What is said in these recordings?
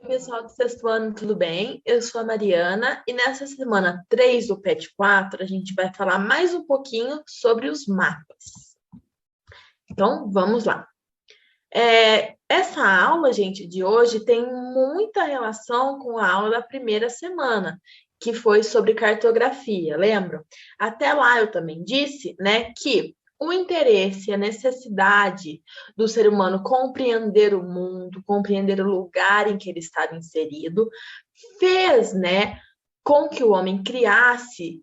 Pessoal do sexto ano, tudo bem? Eu sou a Mariana e nessa semana 3 do PET 4 a gente vai falar mais um pouquinho sobre os mapas. Então, vamos lá. Essa aula, gente, de hoje tem muita relação com a aula da primeira semana, que foi sobre cartografia, lembram? Até lá eu também disse, né, que o interesse, a necessidade do ser humano compreender o mundo, compreender o lugar em que ele estava inserido, fez, né, com que o homem criasse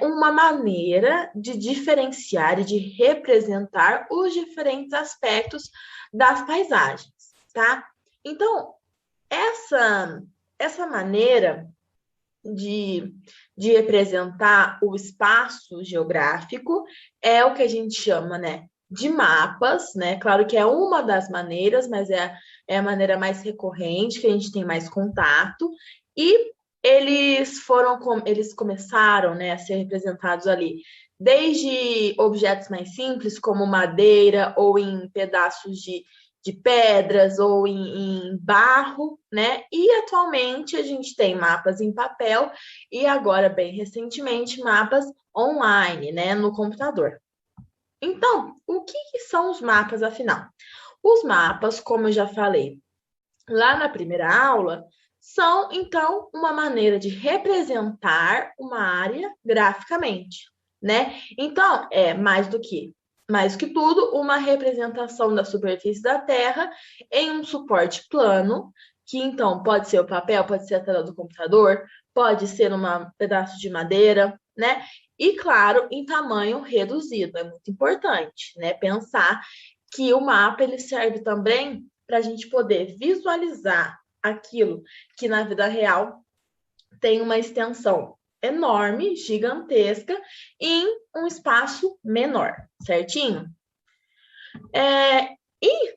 uma maneira de diferenciar e de representar os diferentes aspectos das paisagens, tá? Então, essa, essa maneira de, de representar o espaço geográfico é o que a gente chama, né, de mapas, né? Claro que é uma das maneiras, mas é a maneira mais recorrente, que a gente tem mais contato, e eles começaram, né, a ser representados ali desde objetos mais simples, como madeira, ou em pedaços de pedras ou em barro, né? E atualmente a gente tem mapas em papel e agora, bem recentemente, mapas online, né, no computador. Então, o que são os mapas, afinal? Os mapas, como eu já falei lá na primeira aula, são, então, uma maneira de representar uma área graficamente, né? Então, mais que tudo, uma representação da superfície da Terra em um suporte plano, que então pode ser o papel, pode ser a tela do computador, pode ser um pedaço de madeira, né? E claro, em tamanho reduzido. É muito importante, né? Pensar que o mapa ele serve também para a gente poder visualizar aquilo que na vida real tem uma extensão enorme, gigantesca, em um espaço menor, certinho?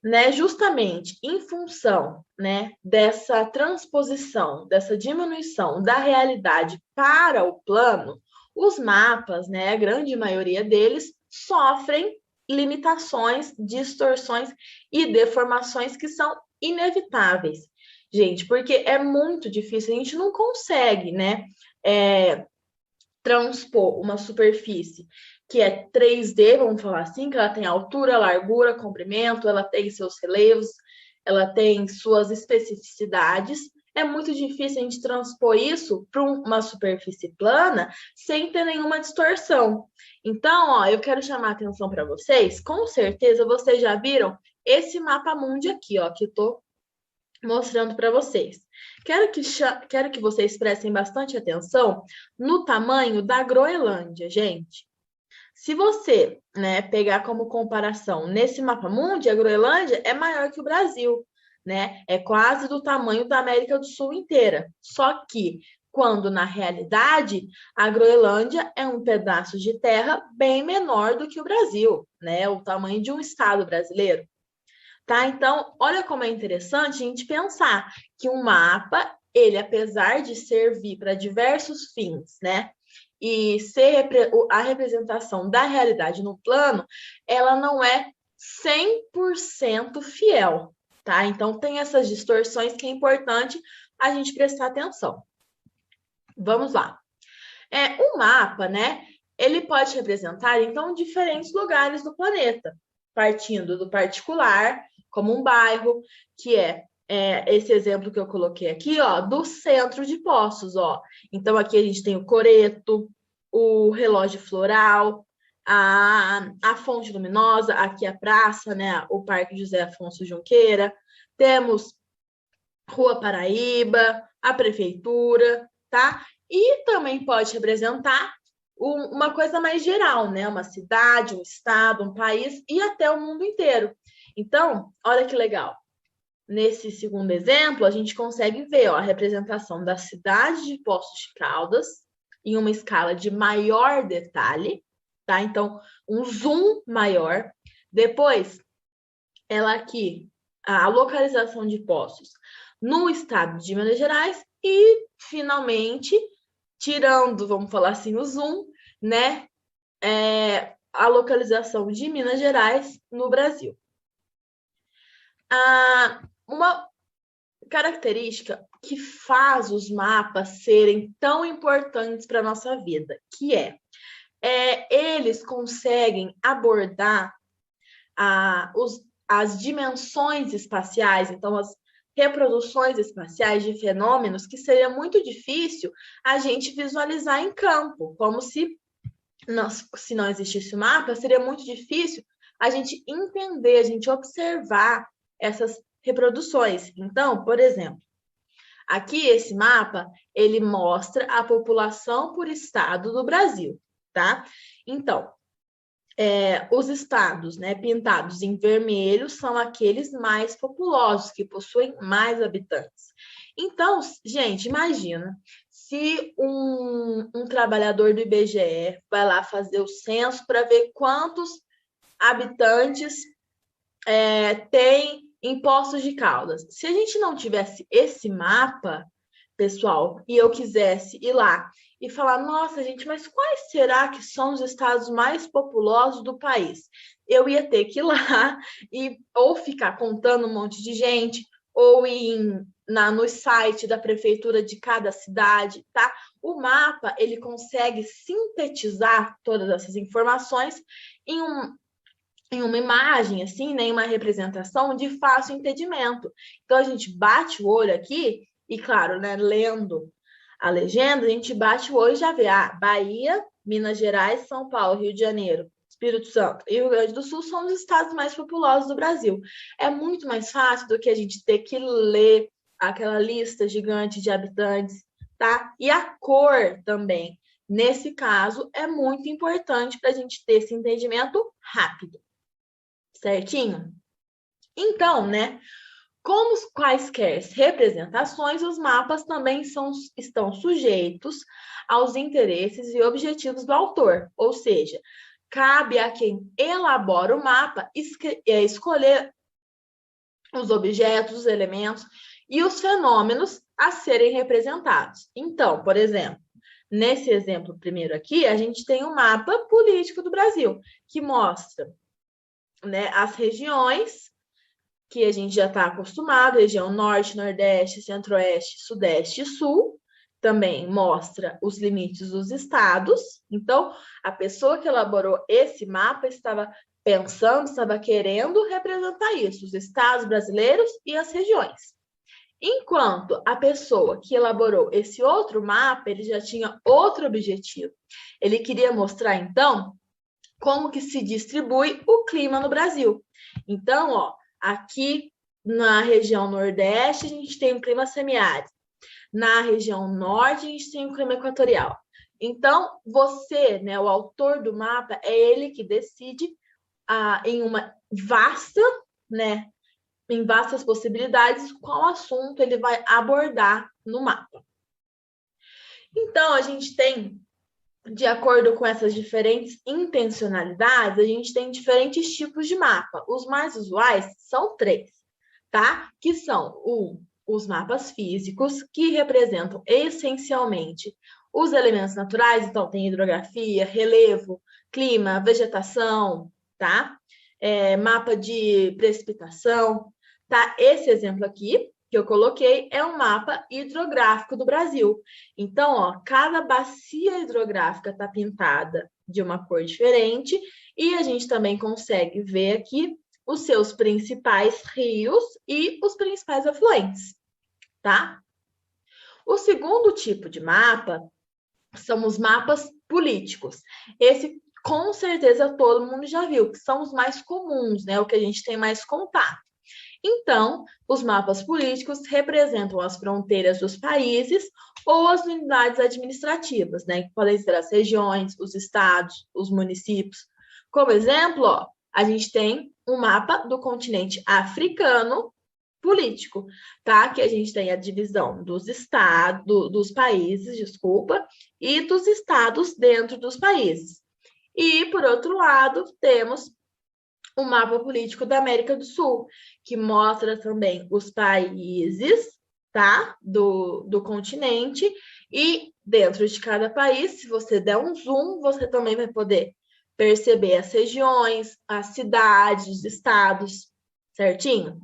Né, justamente em função, né, dessa transposição, dessa diminuição da realidade para o plano, os mapas, né, a grande maioria deles, sofrem limitações, distorções e deformações que são inevitáveis, gente, porque é muito difícil, a gente não consegue, né, transpor uma superfície que é 3D, vamos falar assim, que ela tem altura, largura, comprimento, ela tem seus relevos, ela tem suas especificidades. É muito difícil a gente transpor isso para uma superfície plana sem ter nenhuma distorção. Então, ó, eu quero chamar a atenção para vocês. Com certeza vocês já viram esse mapa mundi aqui, ó, que eu tô mostrando para vocês. Quero que vocês prestem bastante atenção no tamanho da Groenlândia, gente. Se você, né, pegar como comparação nesse mapa mundi, a Groenlândia é maior que o Brasil, né? É quase do tamanho da América do Sul inteira. Só que, quando na realidade a Groenlândia é um pedaço de terra bem menor do que o Brasil, né? O tamanho de um estado brasileiro. Tá? Então, olha como é interessante a gente pensar que um mapa, ele, apesar de servir para diversos fins, né? E ser a representação da realidade no plano, ela não é 100% fiel, tá? Então, tem essas distorções que é importante a gente prestar atenção. Vamos lá. O mapa, né? Ele pode representar, então, diferentes lugares do planeta, partindo do particular, como um bairro, que esse exemplo que eu coloquei aqui, ó, do centro de Poços, ó. Então, aqui a gente tem o coreto, o relógio floral, a fonte luminosa, aqui a praça, né? O Parque José Afonso Junqueira. Temos Rua Paraíba, a prefeitura, tá? E também pode representar uma coisa mais geral, né? Uma cidade, um estado, um país e até o mundo inteiro. Então, olha que legal. Nesse segundo exemplo, a gente consegue ver, ó, a representação da cidade de Poços de Caldas em uma escala de maior detalhe, tá? Então, um zoom maior. Depois, ela aqui, a localização de Poços no estado de Minas Gerais e, finalmente, tirando, vamos falar assim, o zoom, né? A localização de Minas Gerais no Brasil. Uma característica que faz os mapas serem tão importantes para a nossa vida, que eles conseguem abordar as dimensões espaciais, então as reproduções espaciais de fenômenos que seria muito difícil a gente visualizar em campo, como se não existisse o mapa, seria muito difícil a gente entender, a gente observar essas reproduções. Então, por exemplo, aqui esse mapa, ele mostra a população por estado do Brasil, tá? Então, os estados, né, pintados em vermelho são aqueles mais populosos, que possuem mais habitantes. Então, gente, imagina se um trabalhador do IBGE vai lá fazer o censo para ver quantos habitantes tem em Poços de Caldas. Se a gente não tivesse esse mapa, pessoal, e eu quisesse ir lá e falar, nossa, gente, mas quais será que são os estados mais populosos do país? Eu ia ter que ir lá e ou ficar contando um monte de gente, ou ir no site da prefeitura de cada cidade, tá? O mapa, ele consegue sintetizar todas essas informações em uma imagem, assim, né, em uma representação de fácil entendimento. Então, a gente bate o olho aqui e, claro, né, lendo a legenda, a gente bate o olho e já vê, Bahia, Minas Gerais, São Paulo, Rio de Janeiro, Espírito Santo e Rio Grande do Sul são os estados mais populosos do Brasil. É muito mais fácil do que a gente ter que ler aquela lista gigante de habitantes, tá? E a cor também. Nesse caso, é muito importante para a gente ter esse entendimento rápido. Certinho? Então, né? Como quaisquer representações, os mapas também estão sujeitos aos interesses e objetivos do autor, ou seja, cabe a quem elabora o mapa escolher os objetos, os elementos e os fenômenos a serem representados. Então, por exemplo, nesse exemplo primeiro aqui, a gente tem um mapa político do Brasil, que mostra, né, as regiões que a gente já está acostumado, região norte, nordeste, centro-oeste, sudeste e sul, também mostra os limites dos estados. Então, a pessoa que elaborou esse mapa estava pensando, estava querendo representar isso, os estados brasileiros e as regiões. Enquanto a pessoa que elaborou esse outro mapa, ele já tinha outro objetivo. Ele queria mostrar, então, como que se distribui o clima no Brasil. Então, ó, aqui na região nordeste, a gente tem um clima semiárido. Na região norte, a gente tem um clima equatorial. Então, você, né, o autor do mapa, é ele que decide em uma vasta, né, em vastas possibilidades, qual assunto ele vai abordar no mapa. Então, a gente tem, de acordo com essas diferentes intencionalidades, a gente tem diferentes tipos de mapa. Os mais usuais são 3, tá? Que são os mapas físicos, que representam essencialmente os elementos naturais, então tem hidrografia, relevo, clima, vegetação, tá? Mapa de precipitação, tá? Esse exemplo aqui que eu coloquei é um mapa hidrográfico do Brasil. Então, ó, cada bacia hidrográfica está pintada de uma cor diferente e a gente também consegue ver aqui os seus principais rios e os principais afluentes, tá? O segundo tipo de mapa são os mapas políticos. Esse, com certeza, todo mundo já viu, que são os mais comuns, né? O que a gente tem mais contato. Então, os mapas políticos representam as fronteiras dos países ou as unidades administrativas, né? Que podem ser as regiões, os estados, os municípios. Como exemplo, ó, a gente tem um mapa do continente africano político, tá? Que a gente tem a divisão dos estados, dos países, desculpa, e dos estados dentro dos países. E, por outro lado, temos o mapa político da América do Sul, que mostra também os países, tá? Do continente, e dentro de cada país, se você der um zoom, você também vai poder perceber as regiões, as cidades, os estados, certinho?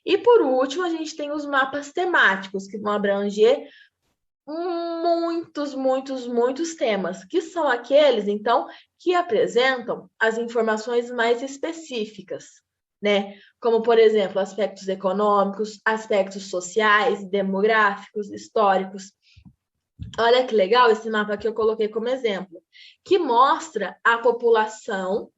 E por último, a gente tem os mapas temáticos, que vão abranger muitos temas, que são aqueles, então, que apresentam as informações mais específicas, né? Como, por exemplo, aspectos econômicos, aspectos sociais, demográficos, históricos. Olha que legal esse mapa que eu coloquei como exemplo, que mostra a população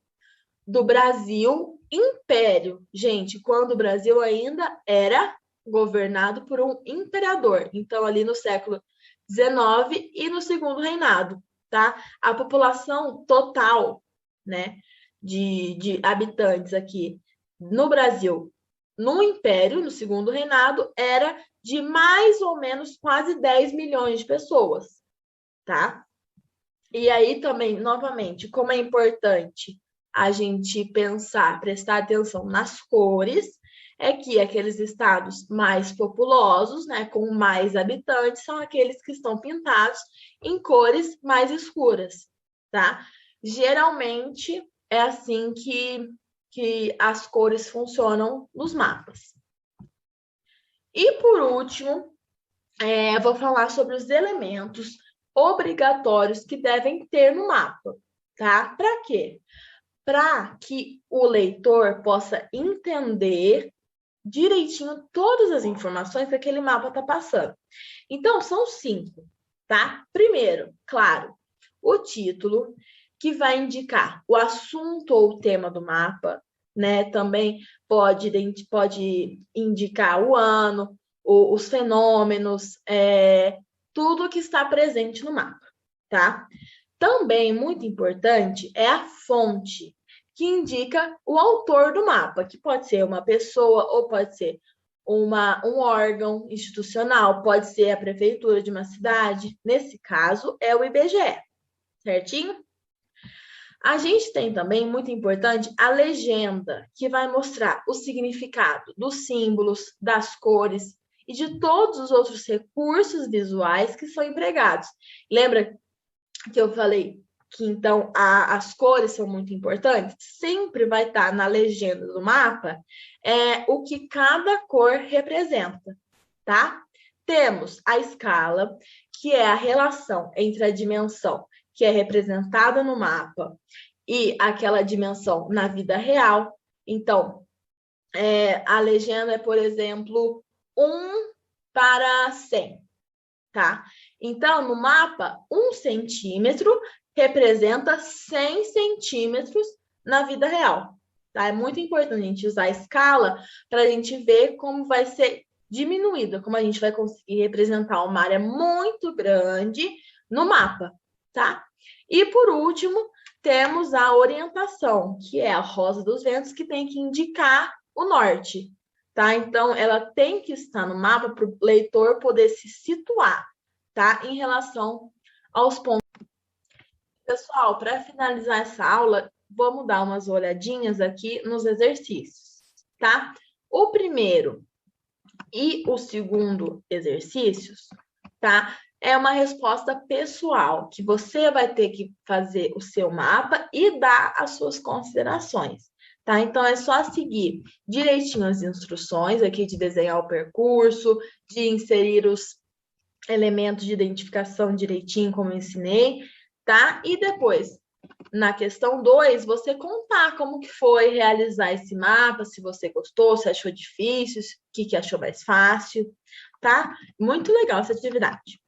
do Brasil Império. Gente, quando o Brasil ainda era governado por um imperador. Então, ali no século XIX e no segundo reinado, tá? A população total, né, de habitantes aqui no Brasil, no Império, no segundo reinado, era de mais ou menos quase 10 milhões de pessoas, tá? E aí também, novamente, como é importante a gente pensar, prestar atenção nas cores, é que aqueles estados mais populosos, né, com mais habitantes, são aqueles que estão pintados em cores mais escuras, tá? Geralmente é assim que as cores funcionam nos mapas. E por último, vou falar sobre os elementos obrigatórios que devem ter no mapa, tá? Para quê? Para que o leitor possa entender direitinho todas as informações que aquele mapa está passando. Então, são 5, tá? Primeiro, claro, o título, que vai indicar o assunto ou o tema do mapa, né? Também pode indicar o ano, os fenômenos, tudo que está presente no mapa, tá? Também muito importante é a fonte, que indica o autor do mapa, que pode ser uma pessoa ou pode ser um órgão institucional, pode ser a prefeitura de uma cidade. Nesse caso, é o IBGE, certinho? A gente tem também, muito importante, a legenda, que vai mostrar o significado dos símbolos, das cores e de todos os outros recursos visuais que são empregados. Lembra que eu falei que, então, as cores são muito importantes? Sempre vai estar na legenda do mapa o que cada cor representa, tá? Temos a escala, que é a relação entre a dimensão que é representada no mapa e aquela dimensão na vida real. Então, a legenda é, por exemplo, 1:100, tá? Então, no mapa, 1 centímetro representa 100 centímetros na vida real, tá? É muito importante a gente usar a escala para a gente ver como vai ser diminuída, como a gente vai conseguir representar uma área muito grande no mapa, tá? E, por último, temos a orientação, que é a rosa dos ventos, que tem que indicar o norte, tá? Então, ela tem que estar no mapa para o leitor poder se situar, tá? Em relação aos pontos. Pessoal, para finalizar essa aula, vamos dar umas olhadinhas aqui nos exercícios, tá? O primeiro e o segundo exercícios, tá? É uma resposta pessoal, que você vai ter que fazer o seu mapa e dar as suas considerações, tá? Então, é só seguir direitinho as instruções aqui de desenhar o percurso, de inserir os elementos de identificação direitinho, como eu ensinei, tá? E depois, na questão 2, você contar como que foi realizar esse mapa, se você gostou, se achou difícil, o que achou mais fácil, tá? Muito legal essa atividade.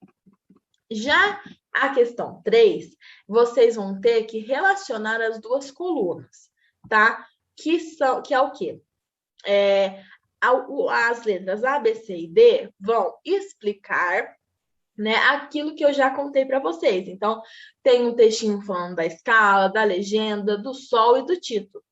Já a questão 3, vocês vão ter que relacionar as duas colunas, tá? Que é o quê? As letras A, B, C e D vão explicar, né, aquilo que eu já contei para vocês. Então, tem um textinho falando da escala, da legenda, do sol e do título,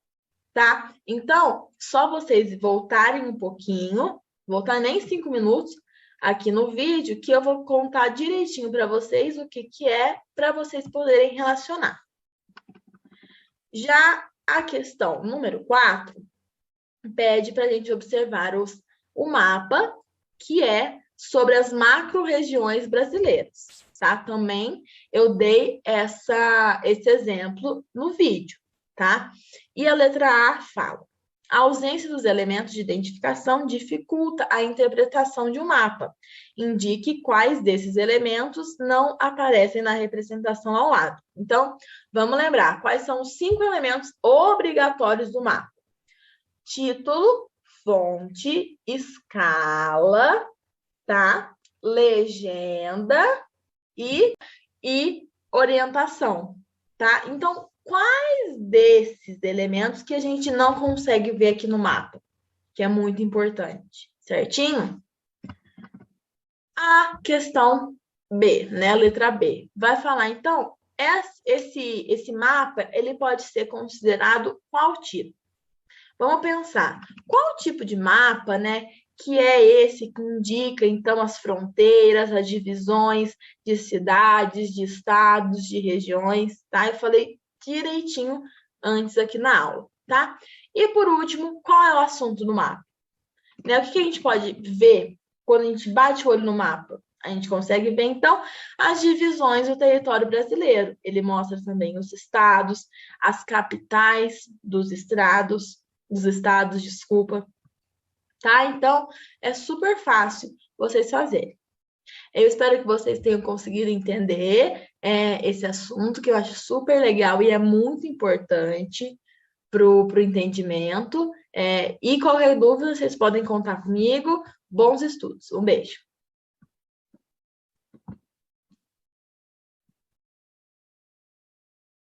tá? Então, só vocês voltarem um pouquinho, voltar nem 5 minutos aqui no vídeo, que eu vou contar direitinho para vocês o que é, para vocês poderem relacionar. Já a questão número 4 pede para a gente observar o mapa, que é sobre as macro-regiões brasileiras, tá? Também eu dei esse exemplo no vídeo, tá? E a letra A fala: A ausência dos elementos de identificação dificulta a interpretação de um mapa. Indique quais desses elementos não aparecem na representação ao lado. Então, vamos lembrar quais são os 5 elementos obrigatórios do mapa: título, fonte, escala, tá? Legenda e orientação, tá? Então, quais desses elementos que a gente não consegue ver aqui no mapa? Que é muito importante, certinho? A questão B, né? A letra B. Vai falar, então, esse mapa, ele pode ser considerado qual tipo? Vamos pensar, qual tipo de mapa, né, que é esse que indica, então, as fronteiras, as divisões de cidades, de estados, de regiões, tá? Eu falei direitinho antes aqui na aula, tá? E, por último, qual é o assunto do mapa? Né? O que a gente pode ver quando a gente bate o olho no mapa? A gente consegue ver, então, as divisões do território brasileiro. Ele mostra também os estados, as capitais dos estados, desculpa, tá? Então, é super fácil vocês fazerem. Eu espero que vocês tenham conseguido entender esse assunto, que eu acho super legal e é muito importante para o entendimento. E qualquer dúvida, vocês podem contar comigo. Bons estudos. Um beijo.